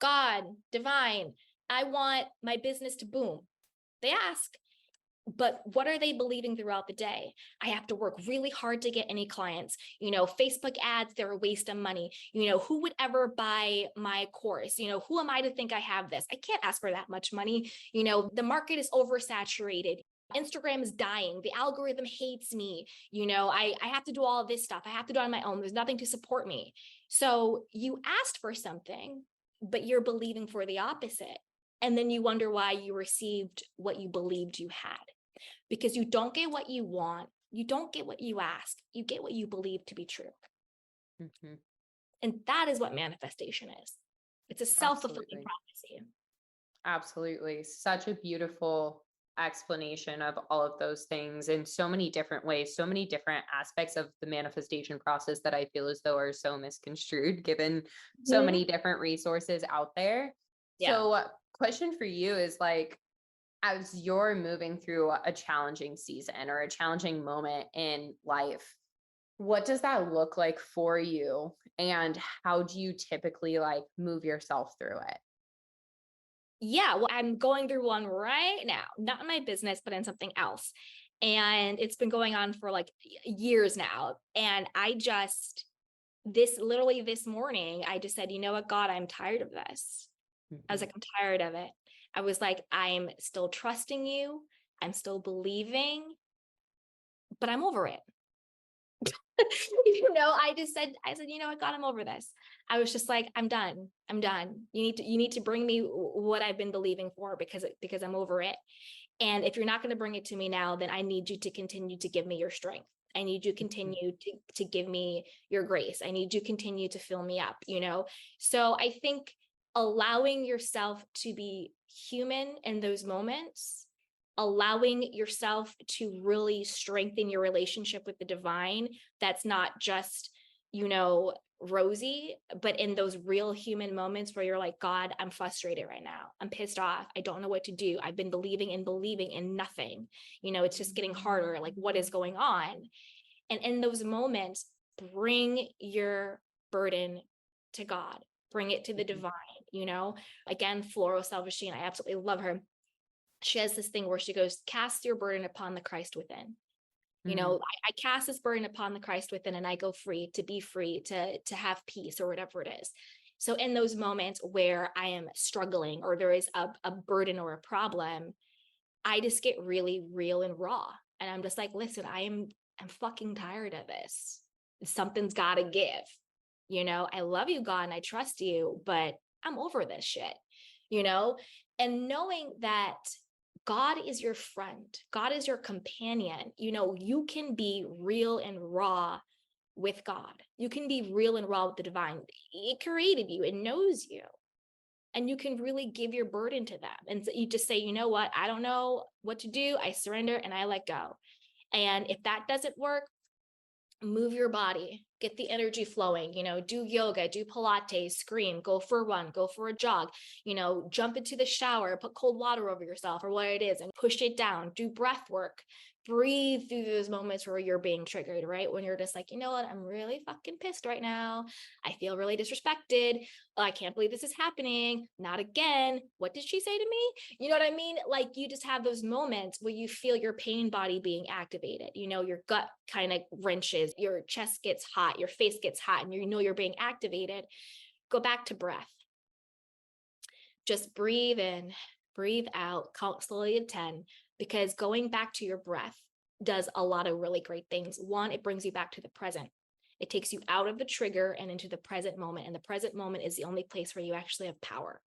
God, divine, I want my business to boom. They ask, but what are they believing throughout the day? I have to work really hard to get any clients. Facebook ads, they're a waste of money. Who would ever buy my course? Who am I to think I have this? I can't ask for that much money. The market is oversaturated. Instagram is dying. The algorithm hates me. I have to do all this stuff. I have to do it on my own. There's nothing to support me. So you asked for something, but you're believing for the opposite. And then you wonder why you received what you believed you had. Because you don't get what you want. You don't get what you ask. You get what you believe to be true. Mm-hmm. And that is what manifestation is. It's a self-fulfilling prophecy. Absolutely. Such a beautiful explanation of all of those things in so many different ways, so many different aspects of the manifestation process that I feel as though are so misconstrued given so many different resources out there. Yeah. So question for you is like, as you're moving through a challenging season or a challenging moment in life, what does that look like for you? And how do you typically like move yourself through it? Yeah, well, I'm going through one right now, not in my business, but in something else. And it's been going on for like years now. And literally this morning, I just said, you know what, God, I'm tired of this. I was like, I'm tired of it. I was like, I'm still trusting you. I'm still believing, but I'm over it. I said, you know what, God, I'm over this. I was just like, I'm done. You need to bring me what I've been believing for because I'm over it. And if you're not going to bring it to me now, then I need you to continue to give me your strength. I need you to continue to give me your grace. I need you to continue to fill me up, So I think allowing yourself to be human in those moments, allowing yourself to really strengthen your relationship with the divine, that's not just, rosy, but in those real human moments where you're like, God, I'm frustrated right now. I'm pissed off. I don't know what to do. I've been believing in nothing. It's just getting harder. Like, what is going on? And in those moments, bring your burden to God, bring it to the divine, Again, Floral Salvation, I absolutely love her. She has this thing where she goes, cast your burden upon the Christ within. I cast this burden upon the Christ within, and I go free, to be free, to have peace, or whatever it is. So in those moments where I am struggling or there is a burden or a problem, I just get really real and raw. And I'm just like, listen, I'm fucking tired of this. Something's got to give. I love you, God, and I trust you, but I'm over this shit, and knowing that God is your friend, God is your companion. You can be real and raw with God. You can be real and raw with the divine. It created you, it knows you. And you can really give your burden to them. And so you just say, you know what? I don't know what to do. I surrender and I let go. And if that doesn't work, move your body, get the energy flowing, do yoga, do Pilates, scream, go for a run, go for a jog, jump into the shower, put cold water over yourself or what it is and push it down, do breath work, breathe through those moments where you're being triggered, right? When you're just like, you know what, I'm really fucking pissed right now. I feel really disrespected. I can't believe this is happening. Not again. What did she say to me? You know what I mean? Like, you just have those moments where you feel your pain body being activated. Your gut kind of wrenches, your chest gets hot, your face gets hot, and you're being activated. Go back to breath. Just breathe in, breathe out, count slowly to 10. Because going back to your breath does a lot of really great things. One, it brings you back to the present. It takes you out of the trigger and into the present moment. And the present moment is the only place where you actually have power.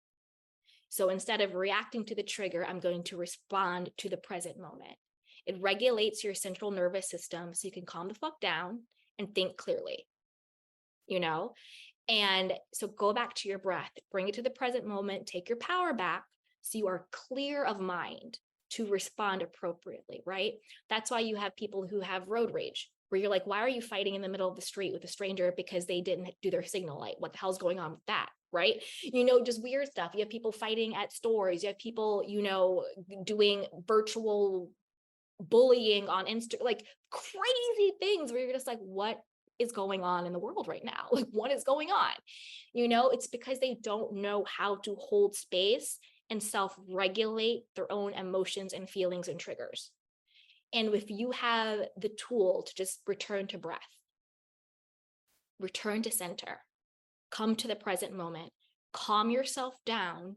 So instead of reacting to the trigger, I'm going to respond to the present moment. It regulates your central nervous system so you can calm the fuck down and think clearly, And so go back to your breath, bring it to the present moment, take your power back so you are clear of mind to respond appropriately, right? That's why you have people who have road rage, where you're like, why are you fighting in the middle of the street with a stranger because they didn't do their signal light? What the hell's going on with that, right? Just weird stuff. You have people fighting at stores. You have people, doing virtual bullying on Insta, like crazy things where you're just like, what is going on in the world right now? Like, what is going on? It's because they don't know how to hold space and self-regulate their own emotions and feelings and triggers. And if you have the tool to just return to breath, return to center, come to the present moment, calm yourself down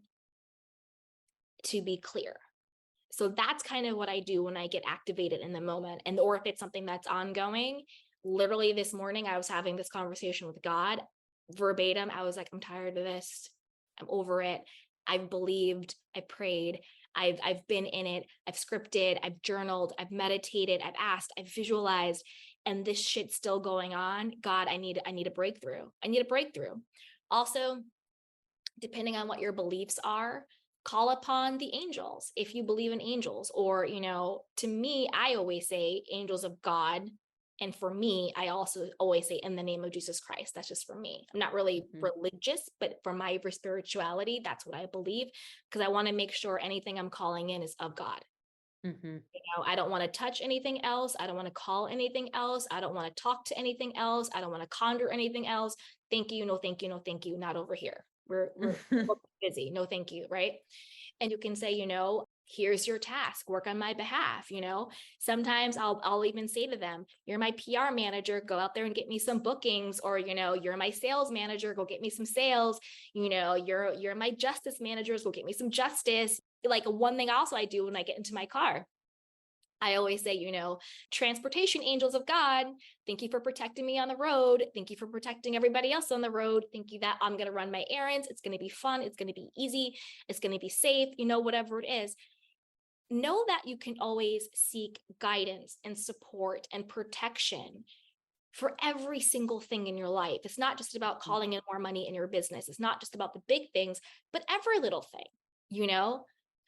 to be clear. So that's kind of what I do when I get activated in the moment. And or if it's something that's ongoing, literally this morning, I was having this conversation with God verbatim. I was like, I'm tired of this. I'm over it. I've believed, I prayed, I've been in it, I've scripted, I've journaled, I've meditated, I've asked, I've visualized, and this shit's still going on. God, I need a breakthrough. I need a breakthrough. Also, depending on what your beliefs are, call upon the angels if you believe in angels, or, to me, I always say angels of God. And for me, I also always say in the name of Jesus Christ. That's just for me. I'm not really religious, but for my spirituality, that's what I believe, because I want to make sure anything I'm calling in is of God. I don't want to touch anything else. I don't want to call anything else. I don't want to talk to anything else. I don't want to conjure anything else. Thank you. No, thank you. No, thank you. Not over here. We're busy. No, thank you. Right. And you can say, here's your task, work on my behalf. Sometimes I'll even say to them, you're my PR manager, go out there and get me some bookings, or, you're my sales manager, go get me some sales. You're my justice managers, go get me some justice. Like, one thing also I do when I get into my car, I always say, transportation angels of God, thank you for protecting me on the road. Thank you for protecting everybody else on the road. Thank you that I'm going to run my errands. It's going to be fun. It's going to be easy. It's going to be safe, whatever it is. Know that you can always seek guidance and support and protection for every single thing in your life. It's not just about calling in more money in your business. It's not just about the big things, but every little thing,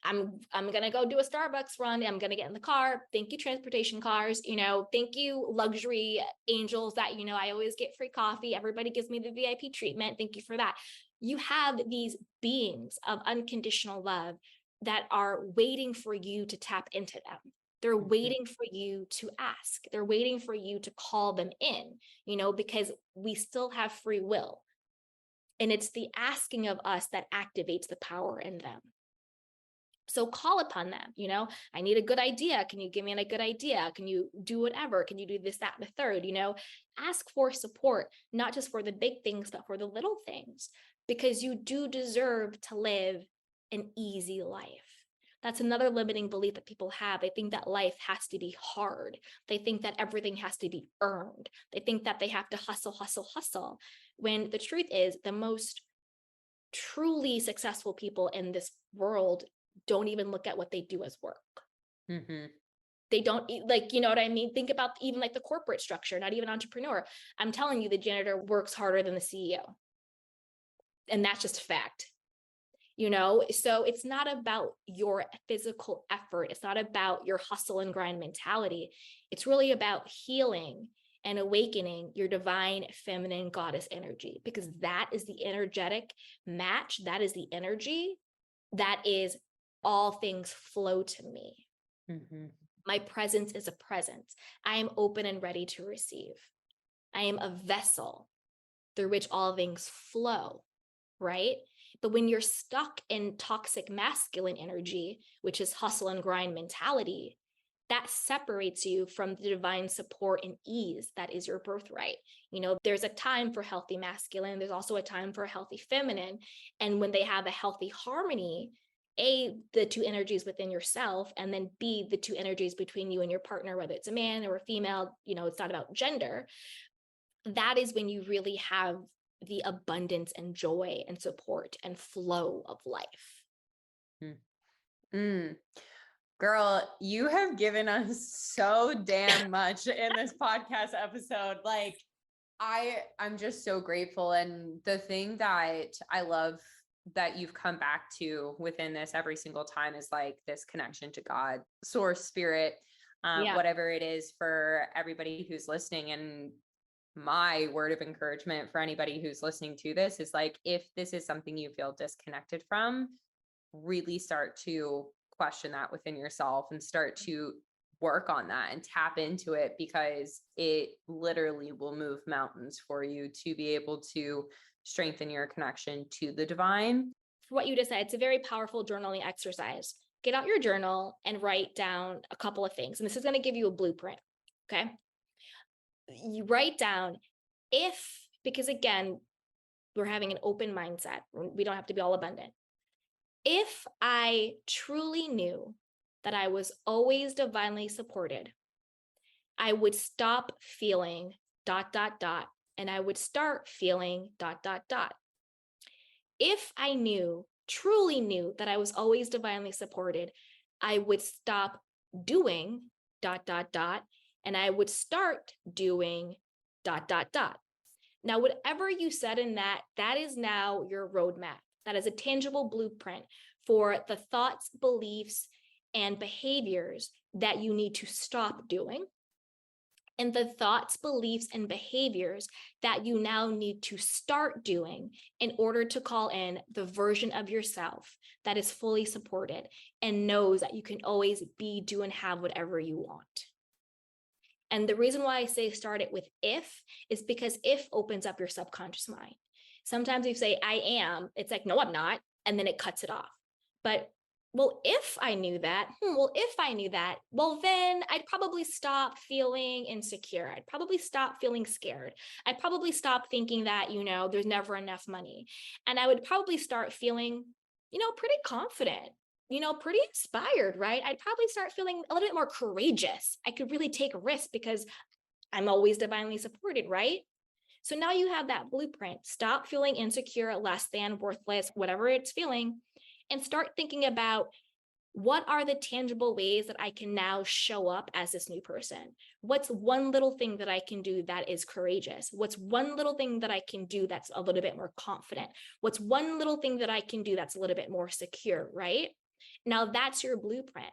I'm going to go do a Starbucks run. I'm going to get in the car. Thank you, transportation cars. Thank you, luxury angels that, I always get free coffee. Everybody gives me the VIP treatment. Thank you for that. You have these beings of unconditional love that are waiting for you to tap into them. They're waiting for you to ask. They're waiting for you to call them in, because we still have free will. And it's the asking of us that activates the power in them. So call upon them, I need a good idea. Can you give me a good idea? Can you do whatever? Can you do this, that, and the third? Ask for support, not just for the big things, but for the little things, because you do deserve to live an easy life. That's another limiting belief that people have. They think that life has to be hard. They think that everything has to be earned. They think that they have to hustle, when the truth is the most truly successful people in this world don't even look at what they do as work. They don't, like, you know what I mean? Think about even like the corporate structure, not even entrepreneur. I'm telling you, the janitor works harder than the CEO. And that's just a fact. So it's not about your physical effort. It's not about your hustle and grind mentality. It's really about healing and awakening your divine feminine goddess energy, because that is the energetic match. That is the energy that is all things flow to me. My presence is a presence. I am open and ready to receive. I am a vessel through which all things flow, right? But when you're stuck in toxic masculine energy, which is hustle and grind mentality, that separates you from the divine support and ease that is your birthright. There's a time for healthy masculine. There's also a time for healthy feminine. And when they have a healthy harmony, A, the two energies within yourself, and then B, the two energies between you and your partner, whether it's a man or a female, it's not about gender. That is when you really have the abundance and joy and support and flow of life. Girl, you have given us so damn much in this podcast episode. Like, I'm just so grateful. And the thing that I love that you've come back to within this every single time is like this connection to God, source, spirit, whatever it is for everybody who's listening. And my word of encouragement for anybody who's listening to this is like, if this is something you feel disconnected from, really start to question that within yourself and start to work on that and tap into it, because it literally will move mountains for you to be able to strengthen your connection to the divine. For what you just said, it's a very powerful journaling exercise. Get out your journal and write down a couple of things. And this is going to give you a blueprint. Okay. You write down because again, we're having an open mindset. We don't have to be all abundant. If I truly knew that I was always divinely supported, I would stop feeling ... and I would start feeling ... If I truly knew that I was always divinely supported, I would stop doing ... and I would start doing ... Now, whatever you said in that is now your roadmap. That is a tangible blueprint for the thoughts, beliefs, and behaviors that you need to stop doing, and the thoughts, beliefs, and behaviors that you now need to start doing in order to call in the version of yourself that is fully supported and knows that you can always be, do, and have whatever you want. And the reason why I say start it with if is because if opens up your subconscious mind. Sometimes you say, I am, it's like, no, I'm not. And then it cuts it off. But, well, if I knew that, well, then I'd probably stop feeling insecure. I'd probably stop feeling scared. I'd probably stop thinking that, there's never enough money. And I would probably start feeling, pretty confident, pretty inspired, right? I'd probably start feeling a little bit more courageous. I could really take a risk because I'm always divinely supported, right? So now you have that blueprint. Stop feeling insecure, less than, worthless, whatever it's feeling, and start thinking about what are the tangible ways that I can now show up as this new person? What's one little thing that I can do that is courageous? What's one little thing that I can do that's a little bit more confident? What's one little thing that I can do that's a little bit more secure, right? Now that's your blueprint.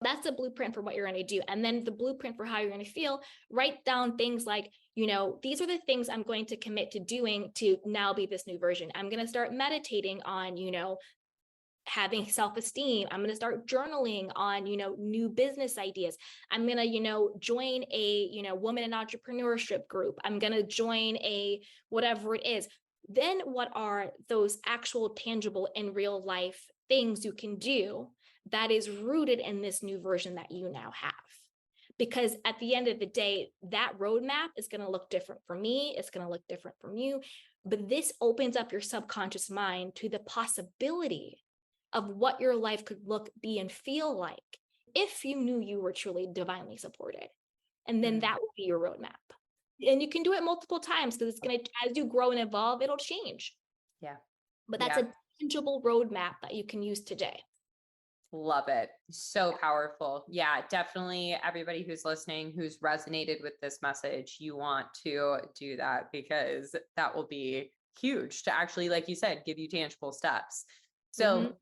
That's the blueprint for what you're going to do. And then the blueprint for how you're going to feel, write down things like, these are the things I'm going to commit to doing to now be this new version. I'm going to start meditating on, having self-esteem. I'm going to start journaling on, new business ideas. I'm going to, join a, woman in entrepreneurship group. I'm going to join a, whatever it is. Then what are those actual tangible in real life things you can do that is rooted in this new version that you now have? Because at the end of the day, that roadmap is going to look different for me. It's going to look different from you. But this opens up your subconscious mind to the possibility of what your life could look, be, and feel like if you knew you were truly divinely supported. And then that would be your roadmap. And you can do it multiple times because it's going to, as you grow and evolve, it'll change. Yeah. But that's a tangible roadmap that you can use today. Love it. So powerful. Yeah, definitely everybody who's listening, who's resonated with this message, you want to do that, because that will be huge to actually, like you said, give you tangible steps. So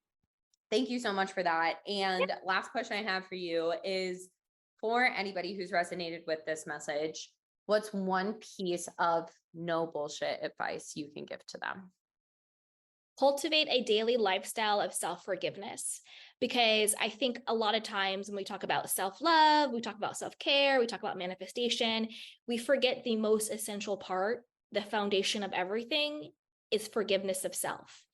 thank you so much for that. And last question I have for you is, for anybody who's resonated with this message, what's one piece of no bullshit advice you can give to them? Cultivate a daily lifestyle of self-forgiveness, because I think a lot of times when we talk about self-love, we talk about self-care, we talk about manifestation, we forget the most essential part, the foundation of everything is forgiveness of self.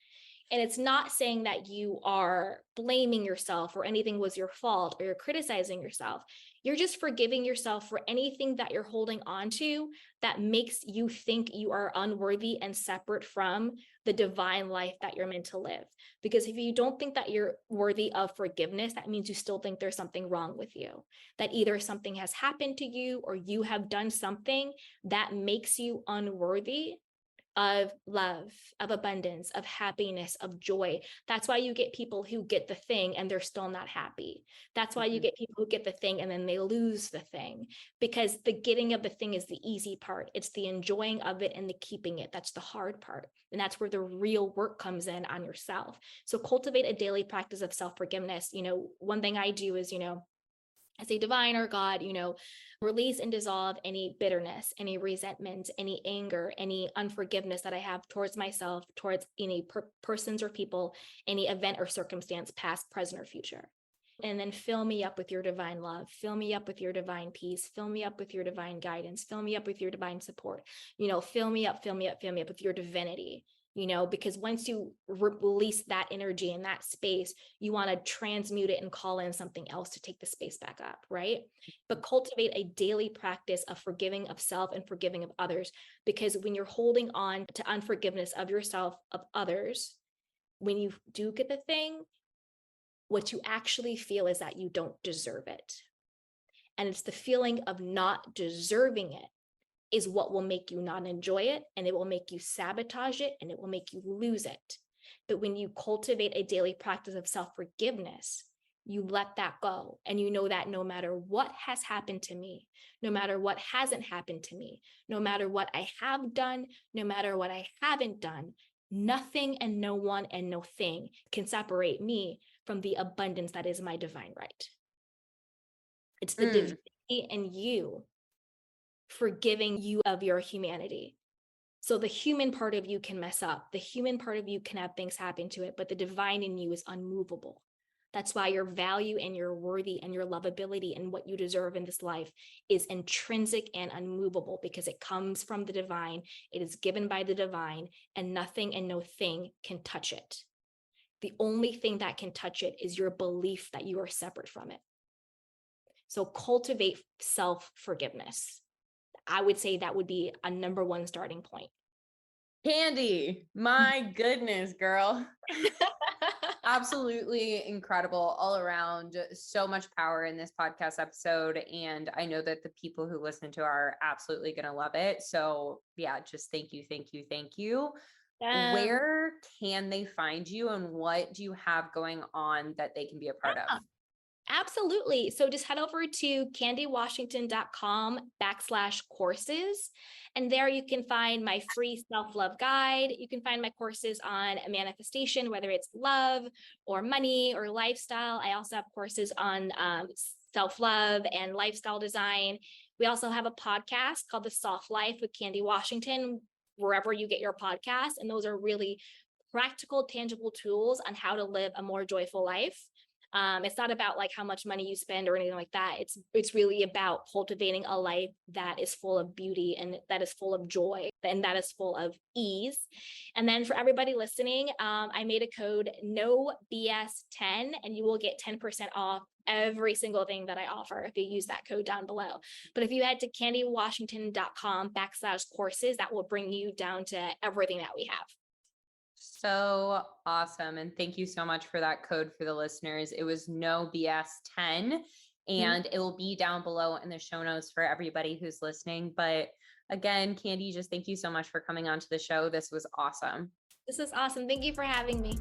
And it's not saying that you are blaming yourself or anything was your fault or you're criticizing yourself. You're just forgiving yourself for anything that you're holding on to that makes you think you are unworthy and separate from the divine life that you're meant to live. Because if you don't think that you're worthy of forgiveness, that means you still think there's something wrong with you, that either something has happened to you or you have done something that makes you unworthy of love, of abundance, of happiness, of joy. That's why you get people who get the thing and they're still not happy. That's why you get people who get the thing and then they lose the thing, because the getting of the thing is the easy part. It's the enjoying of it and the keeping it. That's the hard part. And that's where the real work comes in on yourself. So cultivate a daily practice of self-forgiveness. One thing I do is, as a divine or God, release and dissolve any bitterness, any resentment, any anger, any unforgiveness that I have towards myself, towards any persons or people, any event or circumstance, past, present, or future. And then fill me up with your divine love, fill me up with your divine peace, fill me up with your divine guidance, fill me up with your divine support, fill me up with your divinity, because once you release that energy in that space, you want to transmute it and call in something else to take the space back up, right? But cultivate a daily practice of forgiving of self and forgiving of others, because when you're holding on to unforgiveness of yourself, of others, when you do get the thing, what you actually feel is that you don't deserve it. And it's the feeling of not deserving it is what will make you not enjoy it, and it will make you sabotage it, and it will make you lose it. But when you cultivate a daily practice of self-forgiveness, you let that go. And you know that no matter what has happened to me, no matter what hasn't happened to me, no matter what I have done, no matter what I haven't done, nothing and no one and no thing can separate me from the abundance that is my divine right. It's the divinity in you forgiving you of your humanity. So the human part of you can mess up. The human part of you can have things happen to it, but the divine in you is unmovable. That's why your value and your worthy and your lovability and what you deserve in this life is intrinsic and unmovable, because it comes from the divine. It is given by the divine, and nothing and no thing can touch it. The only thing that can touch it is your belief that you are separate from it. So cultivate self-forgiveness. I would say that would be a number one starting point. Candy, my goodness, girl. Absolutely incredible all around. So much power in this podcast episode. And I know that the people who listen to are absolutely going to love it. So yeah, just thank you, thank you, thank you. Where can they find you, and what do you have going on that they can be a part of? Absolutely. So just head over to candywashington.com/courses. And there you can find my free self-love guide. You can find my courses on manifestation, whether it's love or money or lifestyle. I also have courses on self-love and lifestyle design. We also have a podcast called The Soft Life with Candy Washington, wherever you get your podcasts. And those are really practical, tangible tools on how to live a more joyful life. It's not about like how much money you spend or anything like that. It's really about cultivating a life that is full of beauty and that is full of joy and that is full of ease. And then for everybody listening, I made a code NO BS 10, and you will get 10% off every single thing that I offer if you use that code down below. But if you head to candywashington.com/courses, that will bring you down to everything that we have. So awesome. And thank you so much for that code for the listeners. It was No BS 10, and it will be down below in the show notes for everybody who's listening. But again, Candy, just thank you so much for coming on to the show. This was awesome. This is awesome. Thank you for having me.